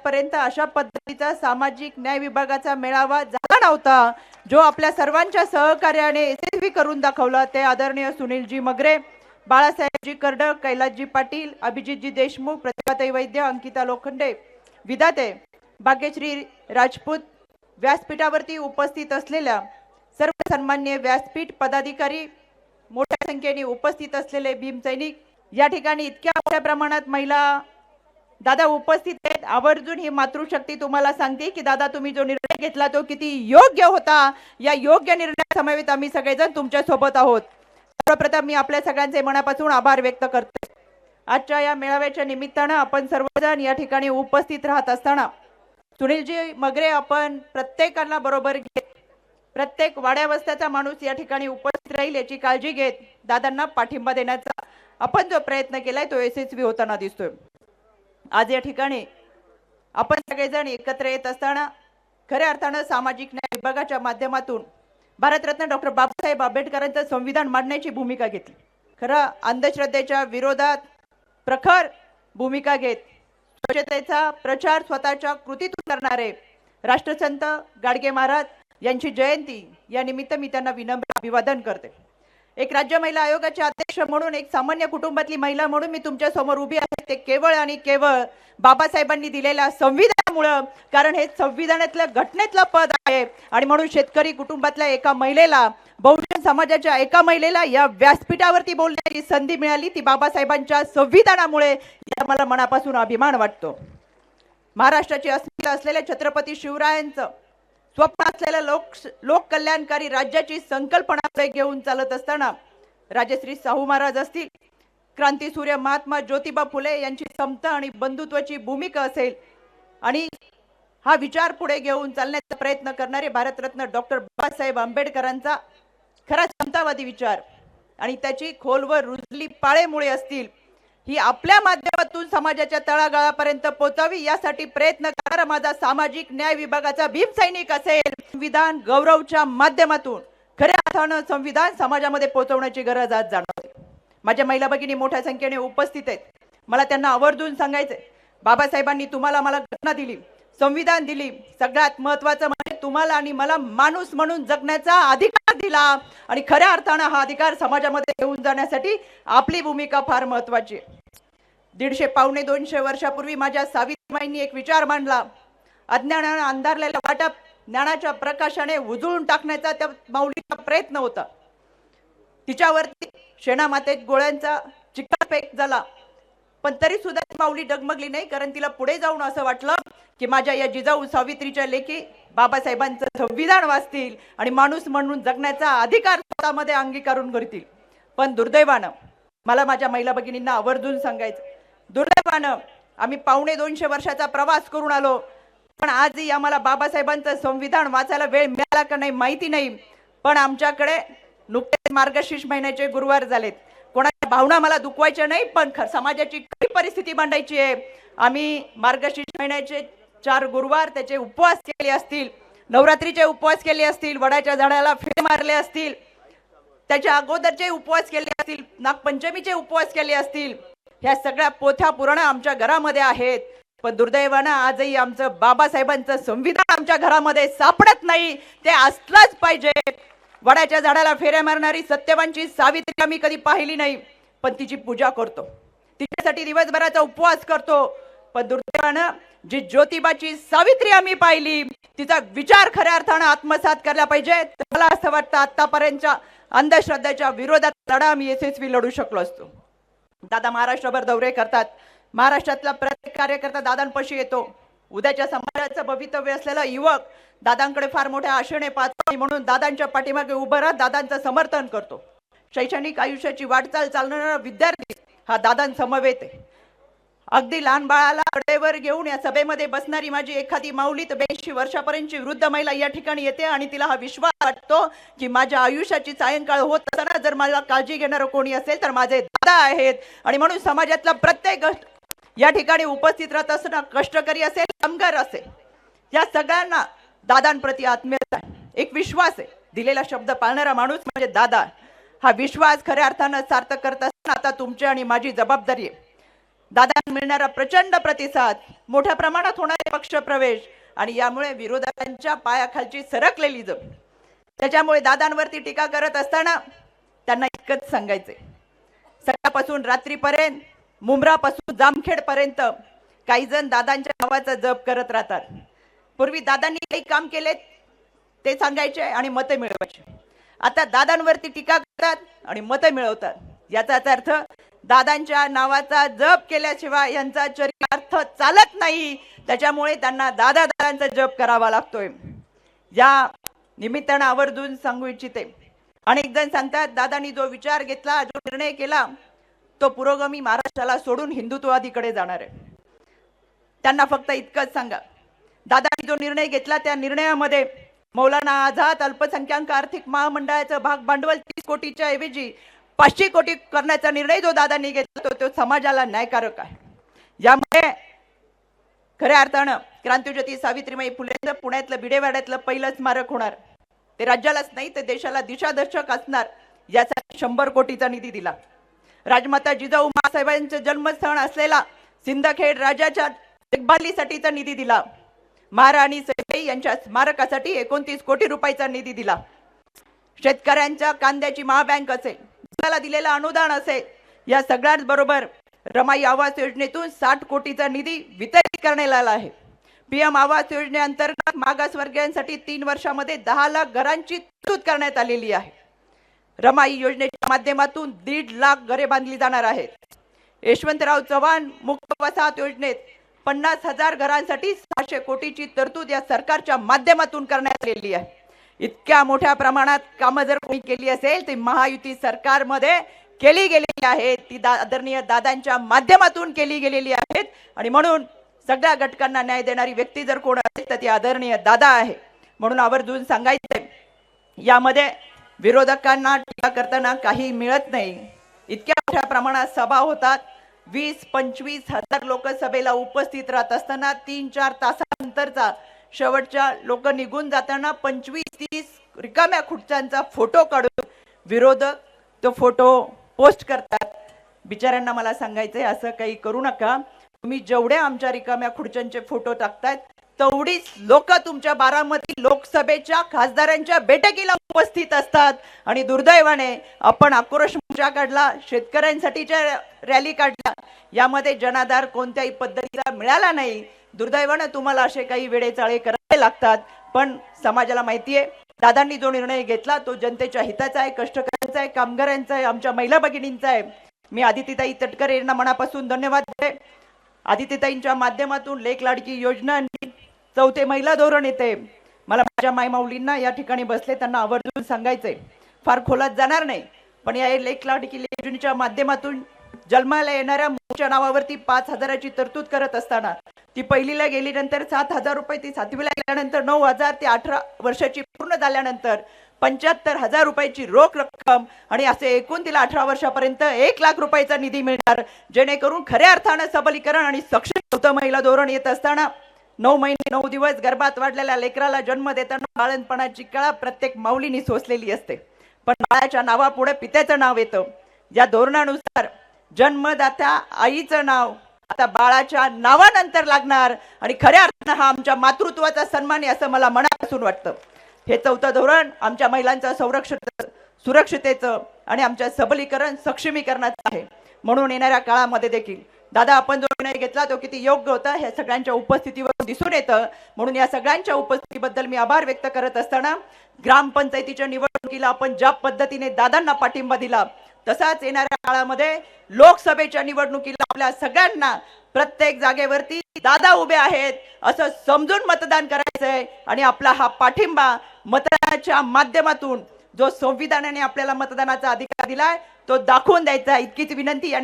आजपर्यंत अशा पद्धतीचा सामाजिक न्याय विभागाचा मेळावा झाला नव्हता, जो आपल्या सर्वांच्या सहकार्याने यशस्वी करून दाखवला। ते आदरणीय सुनीलजी मगरे, बाळासाहेबजी कर्डक, कैलासजी पाटील, अभिजितजी देशमुख, प्रतिभाताई वैद्य, अंकिता लोखंडे, विधाते भाग्यश्री राजपूत, व्यासपीठावरती उपस्थित असलेल्या सर्व सन्मान्य व्यासपीठ पदाधिकारी, मोठ्या संख्येने उपस्थित असलेले भीम सैनिक, या ठिकाणी इतक्या मोठ्या प्रमाणात महिला दादा उपस्थित आहेत। आवर्जून ही मातृशक्ती तुम्हाला सांगते की दादा तुम्ही जो निर्णय घेतला तो किती योग्य होता। या योग्य निर्णयासमवेत आम्ही सगळेजण तुमच्या सोबत आहोत। सर्वप्रथम मी आपल्या सगळ्यांचे मनापासून आभार व्यक्त करते। आजच्या या मेळाव्याच्या निमित्तानं आपण सर्वजण या ठिकाणी उपस्थित राहत असताना सुनीलजी मगरे आपण प्रत्येकाला बरोबर घेत, प्रत्येक वाड्यावस्त्याचा माणूस या ठिकाणी उपस्थित राहील याची काळजी घेत दादांना पाठिंबा देण्याचा आपण जो प्रयत्न केलाय तो यशस्वी होताना दिसतोय। आज या ठिकाणी आपण सगळेजण एकत्र येत असताना खऱ्या अर्थानं सामाजिक न्याय विभागाच्या माध्यमातून भारतरत्न डॉक्टर बाबासाहेब आंबेडकरांचं संविधान मांडण्याची भूमिका घेतली। खरं अंधश्रद्धेच्या विरोधात प्रखर भूमिका घेत स्वच्छतेचा प्रचार स्वतःच्या कृतीतून करणारे राष्ट्रसंत गाडगे महाराज यांची जयंती या निमित्त मी त्यांना विनम्र अभिवादन करते। एक राज्य महिला आयोगाचे अध्यक्ष म्हणून, एक सामान्य कुटुंबातली महिला म्हणून मी तुमच्या समोर उभी आहे, ते केवळ आणि केवळ बाबासाहेबांनी दिलेल्या संविधानामुळे। कारण हे संविधानातलं घटनेतलं पद आहे आणि म्हणून शेतकरी कुटुंबातल्या एका महिलेला, बहुजन समाजाच्या एका महिलेला या व्यासपीठावरती बोलण्याची संधी मिळाली ती बाबासाहेबांच्या संविधानामुळे। या मला मनापासून अभिमान वाटतो। महाराष्ट्राची अस्मिता असलेल्या छत्रपती शिवरायांचं स्वप्न असलेल्या लोक कल्याणकारी राज्याची संकल्पना घेऊन चालत असताना राजश्री शाहू महाराज असतील, क्रांतीसूर्य महात्मा ज्योतिबा फुले यांची समता आणि बंधुत्वाची भूमिका असेल आणि हा विचार पुढे घेऊन चालण्याचा प्रयत्न करणारे भारतरत्न डॉक्टर बाबासाहेब आंबेडकरांचा खरा समतावादी विचार आणि त्याची खोलवर रुजली पाळेमुळे असतील, ही आपल्या माध्यमातून समाजाच्या तळागाळापर्यंत पोहोचावी यासाठी प्रयत्न करणारा माझा सामाजिक न्याय विभागाचा भीम सैनिक असेल। संविधान गौरवच्या माध्यमातून खऱ्या अर्थानं संविधान समाजामध्ये पोहोचवण्याची गरज आज जाणवते। माझ्या महिला भगिनी मोठ्या संख्येने उपस्थित आहेत। मला त्यांना आवर्जून सांगायचंय, बाबासाहेबांनी तुम्हाला मला घटना दिली, संविधान दिली, सगळ्यात महत्त्वाचं म्हणजे तुम्हाला आणि मला माणूस म्हणून जगण्याचा अधिकार दिला आणि खऱ्या अर्थानं हा अधिकार समाजामध्ये घेऊन जाण्यासाठी आपली भूमिका फार महत्त्वाची आहे। 150 पावणे 200 वर्षापूर्वी माझ्या सावित्रीबाईंनी एक विचार मांडला, अज्ञानाने अंधारलेला वाटा ज्ञानाच्या प्रकाशाने उजळून टाकण्याचा त्या माऊलीचा प्रयत्न होता। तिच्यावरती शेणामातेत गोळ्यांचा चिक्कारफेक झाला, पण तरी सुद्धा माऊली डगमगली नाही, कारण तिला पुढे जाऊन असं वाटलं की माझ्या या जिजाऊ सावित्रीच्या लेखी बाबासाहेबांचं संविधान वाचतील आणि माणूस म्हणून जगण्याचा अधिकार स्वतःमध्ये अंगीकारून करतील। पण दुर्दैवानं मला माझ्या महिला भगिनींना आवर्जून सांगायचं, दुर्दैवानं आम्ही पावणे 200 वर्षाचा प्रवास करून आलो, पण आजही आम्हाला बाबासाहेबांचं संविधान वाचायला वेळ मिळाला का नाही माहिती नाही। पण आमच्याकडे नुकतेच मार्गशीर्ष महिन्याचे गुरुवार झालेत, कोणाच्या भावना मला दुखवायच्या नाही, पण समाजाची खरी परिस्थिती मांडायची आहे। आम्ही मार्गशीर्ष महिन्याचे 4 गुरुवार त्याचे उपवास केले असतील, नवरात्रीचे उपवास केले असतील, वडाच्या झाडाला फेरे मारले असतील, त्याच्या अगोदरचे उपवास केले असतील, नागपंचमीचे उपवास केले असतील, ह्या सगळ्या पोथ्या पुराण आमच्या घरामध्ये आहेत। पण दुर्दैवानं आजही आमचं बाबासाहेबांचं संविधान आमच्या घरामध्ये सापडत नाही। ते असलंच पाहिजे। वडाच्या झाडाला फेऱ्या मारणारी सत्यवानची सावित्री आम्ही कधी पाहिली नाही, पण तिची पूजा करतो, तिच्यासाठी दिवसभराचा उपवास करतो। पण दुर्दैवानं जी ज्योतिबाची सावित्री आम्ही पाहिली, तिचा विचार खऱ्या अर्थानं आत्मसात करायला पाहिजे। मला असं वाटतं आतापर्यंतच्या अंधश्रद्धेच्या विरोधात लढा आम्ही यशस्वी लढू शकलो असतो। दादा महाराष्ट्रभर दौरे करतात, महाराष्ट्रातला प्रत्येक कार्यकर्ता दादांपाशी येतो। उद्याच्या समाजाचं भवितव्य असलेला युवक दादांकडे फार मोठ्या आशेने पाहतो, म्हणून दादांच्या पाठीमागे उभं राहत दादांचं समर्थन करतो। शैक्षणिक आयुष्याची वाटचाल चालणारा विद्यार्थी हा दादांसमवेत आहे। अगदी लहान बाळाला कडेवर घेऊन या सभेमध्ये बसणारी माझी एखादी माऊली तर 82 वर्षापर्यंतची वृद्ध महिला या ठिकाणी येते आणि तिला हा विश्वास वाटतो की माझ्या आयुष्याची सायंकाळ होत असताना जर मला काळजी घेणारं कोणी असेल तर माझे दादा आहेत। आणि म्हणून समाजातला प्रत्येक या ठिकाणी उपस्थित राहत असताना कष्टकरी असेल, कामगार असेल, या सगळ्यांना दादांप्रती आत्मीयता आहे, एक विश्वास आहे। दिलेला शब्द पाळणारा माणूस म्हणजे दादा। हा विश्वास खऱ्या अर्थानं सार्थक करत असताना आता तुमची आणि माझी जबाबदारी आहे। दादांना मिळणारा प्रचंड प्रतिसाद, मोठ्या प्रमाणात होणारे पक्षप्रवेश आणि यामुळे विरोधकांच्या पायाखालची सरकलेली जम, त्याच्यामुळे दादांवरती टीका करत असताना त्यांना इतकंच सांगायचंय, सकाळपासून रात्रीपर्यंत, मुंब्रापासून जामखेडपर्यंत काही जण दादांच्या नावाचा जप करत राहतात. पूर्वी दादांनी काही काम केले ते सांगायचे आणि मते मिळवायचे. आता दादांवरती टीका करतात आणि मते मिळवतात. याचाच अर्थ दादांच्या नावाचा जप केल्याशिवाय यांचा चरितार्थ चालत नाही. त्याच्यामुळे त्यांना दादांचा जप करावा लागतोय. या निमित्तानं आवर्जून सांगू इच्छिते, अनेक जण सांगतात दादांनी जो विचार घेतला, जो निर्णय केला, तो पुरोगामी महाराष्ट्राला सोडून हिंदुत्ववादीकडे जाणार आहे. त्यांना फक्त इतकंच सांगा, दादांनी जो निर्णय घेतला त्या निर्णयामध्ये मौलाना आझाद अल्पसंख्याक आर्थिक महामंडळाचं भाग भांडवल 30 कोटीच्या ऐवजी 500 कोटी करण्याचा निर्णय जो दादांनी घेतला तो समाजाला न्यायकारक आहे. यामुळे खऱ्या अर्थानं क्रांतिज्योती सावित्रीबाई फुलेंचं पुण्यातलं भिडेवाड्यातलं पहिलं स्मारक होणार. ते राज्यालाच नाही तर देशाला दिशादर्शक असणार. यासाठी 100 कोटीचा निधी दिला. राजमाता जिजाऊ मासाहेबांचं जन्मस्थळ असलेला सिंदखेड राजाच्या देखभालीसाठीचा निधी दिला. महाराणी सईबाई यांच्या स्मारकासाठी 29 कोटी रुपयाचा निधी दिला. शेतकऱ्यांच्या कांद्याची महाबँक असेल, दुधाला दिलेला अनुदान असेल, या सगळ्याच बरोबर रमाई आवास योजनेतून 60 कोटीचा निधी वितरित करण्यात आला आहे. पीएम आवास योजनेअंतर्गत मागासवर्गीयांसाठी 3 वर्षामध्ये 10 लाख घरांची तरतूद करण्यात आलेली आहे. रमाई योजनेच्या माध्यमातून 1.5 लाख घरे बांधली जाणार आहेत. यशवंतराव चव्हाण मुक्त वसाहत योजनेत 50,000 घरांसाठी 600 कोटीची तरतूद या सरकारच्या माध्यमातून करण्यात आलेली आहे. इतक्या मोठ्या प्रमाणात कामं जर कोणी केली असेल ती महायुती सरकारमध्ये केली गेलेली आहे. ती आदरणीय दादांच्या माध्यमातून केली गेलेली आहेत आणि म्हणून सगळ्या घटकांना न्याय देणारी व्यक्ती जर कोण असेल तर ती आदरणीय दादा आहे. म्हणून आवर्जून सांगायचंय, यामध्ये विरोधकांना टीका करताना काही मिळत नाही. इतक्या मोठ्या प्रमाणात सभा होतात, 20-25 हजार लोक सभेला उपस्थित राहत असताना 3-4 तासानंतरचा शेवटच्या लोक निघून जाताना 25-30 रिकाम्या खुर्च्यांचा फोटो काढून विरोधक तो फोटो पोस्ट करतात. बिचाऱ्यांना मला सांगायचंय, असं काही करू नका. तुम्ही जेवढे आमच्या रिकाम्या खुर्च्यांचे फोटो टाकतायत तेवढीच लोक तुमच्या बारामती लोकसभेच्या खासदारांच्या बैठकीला उपस्थित असतात. आणि दुर्दैवाने आपण आक्रोश मोर्चा काढला, शेतकऱ्यांसाठीच्या रॅली काढल्या, यामध्ये जनाधार कोणत्याही पद्धतीला मिळाला नाही. दुर्दैवाने तुम्हाला असे काही वेडेचाळे करावे लागतात. पण समाजाला माहिती आहे दादांनी जो निर्णय घेतला तो जनतेच्या हिताचा आहे, कष्टकऱ्यांचा आहे, कामगारांचा आहे, आमच्या महिला भगिनींचा आहे. मी आदितीताई तटकरे यांना मनापासून धन्यवाद देते. आदितीताईंच्या माध्यमातून लेक लाडकी योजना आणि 4थे महिला धोरण येते. मला माझ्या मायमाऊलींना या ठिकाणी बसले त्यांना आवर्जून सांगायचंय, फार खोलात जाणार नाही, पण या लेक लाडकी योजनेच्या माध्यमातून जन्माला येणाऱ्या मुलीच्या नावावरती 5,000ची तरतूद करत असताना ती पहिलीला गेल्यानंतर 7,000 रुपये, ती 7वीला गेल्यानंतर 9,000, ती 18 वर्षाची पूर्ण झाल्यानंतर 75,000 रुपयाची रोख रक्कम आणि असे एकूण तिला 18 वर्षापर्यंत 1 लाख रुपयाचा निधी मिळणार. जेणेकरून खऱ्या अर्थानं सबलीकरण आणि सक्षम महिला धोरण येत असताना 9 महिने 9 दिवस गर्भात वाढलेल्या लेकराला जन्म देताना बाळणपणाची कळा प्रत्येक माऊलीने सोसलेली असते. पण बाळाच्या नावापुढे पित्याचं नाव येतं. या धोरणानुसार जन्मदात्या आईचं नाव आता बाळाच्या नावानंतर लागणार आणि खऱ्या अर्थानं हा आमच्या मातृत्वाचा सन्मान आहे असं मला मनापासून वाटतं. हे 4थं धोरण आमच्या महिलांचं सुरक्षितेचं आणि आमच्या सबलीकरण सक्षमीकरणाचं आहे. म्हणून येणाऱ्या काळामध्ये देखील दादा आपण जो निर्णय घेतला तो किती योग्य होता हे सगळ्यांच्या उपस्थितीवर दिसून येतं. म्हणून या सगळ्यांच्या उपस्थितीबद्दल मी आभार व्यक्त करत असताना ग्रामपंचायतीच्या निवडणुकीला आपण ज्या पद्धतीने दादांना पाठिंबा दिला तसाच येणाऱ्या काळामध्ये लोकसभेच्या निवडणुकीला आपल्या सगळ्यांना प्रत्येक जागेवरती दादा उभे आहेत असं समजून मतदान करायचंय आणि आपला हा पाठिंबा मतदानाच्या माध्यमातून जो संविधानाने आपल्याला मतदानाचा अधिकार दिलाय तो दाखवून द्यायचा, इतकीच विनंती. आणि